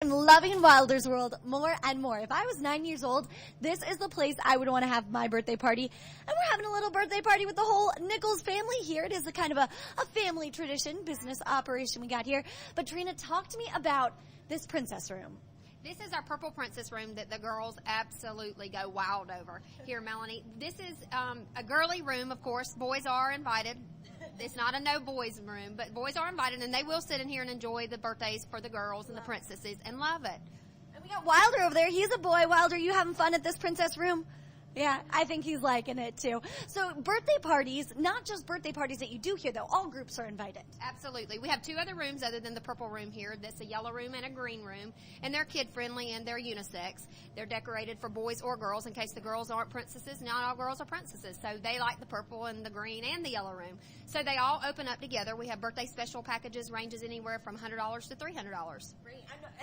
I'm loving Wilder's World more and more. If I was 9 years old, this is the place I would want to have my birthday party. And we're having a little birthday party with the whole Nichols family here. It is a kind of a family tradition, business operation we got here. But Trina, talk to me about this princess room. This is our Purple Princess room that the girls absolutely go wild over. Here, Melanie. This is a girly room, of course. Boys are invited. It's not a no boys room, but boys are invited, and they will sit in here and enjoy the birthdays for the girls and the princesses and love it. And we got Wilder over there. He's a boy. Wilder, you having fun at this princess room? Yeah, I think he's liking it too. So birthday parties, not just birthday parties that you do here though, all groups are invited. Absolutely. We have two other rooms other than the purple room here. That's a yellow room and a green room. And they're kid friendly and they're unisex. They're decorated for boys or girls in case the girls aren't princesses. Not all girls are princesses. So they like the purple and the green and the yellow room. So they all open up together. We have birthday special packages, ranges anywhere from $100 to $300.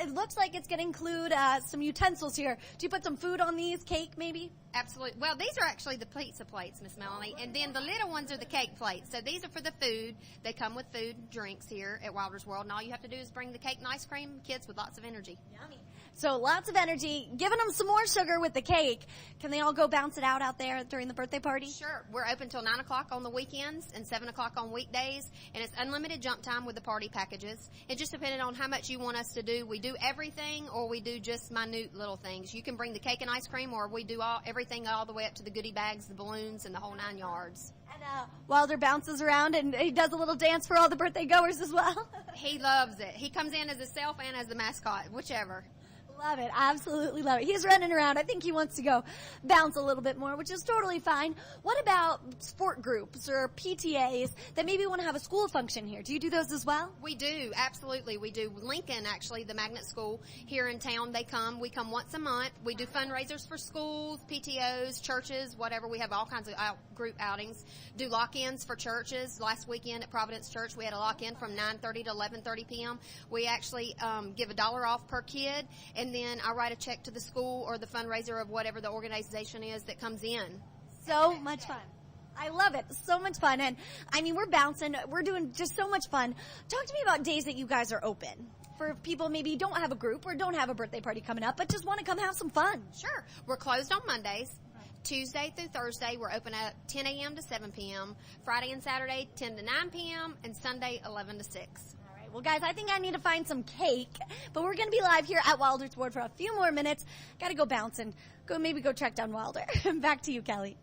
It looks like it's going to include some utensils here. Do you put some food on these? Cake maybe? Absolutely. Well, these are actually the pizza plates, Miss Melanie, and then the little ones are the cake plates. So these are for the food. They come with food and drinks here at Wilder's World, and all you have to do is bring the cake and ice cream. Kids with lots of energy. Yummy. So lots of energy, giving them some more sugar with the cake. Can they all go bounce it out there during the birthday party? Sure. We're open till 9 o'clock on the weekends and 7 o'clock on weekdays, and it's unlimited jump time with the party packages. It just depended on how much you want us to do. We do everything, or we do just minute little things. You can bring the cake and ice cream, or we do everything all the way up to the goodie bags, the balloons, and the whole 9 yards. And Wilder bounces around and he does a little dance for all the birthday goers as well. He loves it. He comes in as a self and as the mascot, whichever. Love it. Absolutely love it. He's running around. I think he wants to go bounce a little bit more, which is totally fine. What about sport groups or PTAs that maybe want to have a school function here? Do you do those as well? We do. Absolutely. We do. Lincoln, actually, the magnet school here in town, they come. We come once a month. We do fundraisers for schools, PTOs, churches, whatever. We have all kinds of group outings. Do lock-ins for churches. Last weekend at Providence Church, we had a lock-in from 9:30 to 11:30 p.m. We actually give $1 off per kid, and then I write a check to the school or the fundraiser of whatever the organization is that comes in. So much fun. I love it. So much fun. And I mean, we're bouncing. We're doing just so much fun. Talk to me about days that you guys are open for people maybe don't have a group or don't have a birthday party coming up, but just want to come have some fun. Sure. We're closed on Mondays. Tuesday through Thursday, we're open at 10 a.m. to 7 p.m. Friday and Saturday, 10 to 9 p.m. and Sunday, 11 to 6. Well, guys, I think I need to find some cake, but we're going to be live here at Wilder's World for a few more minutes. Got to go bounce and maybe go track down Wilder. Back to you, Kelly.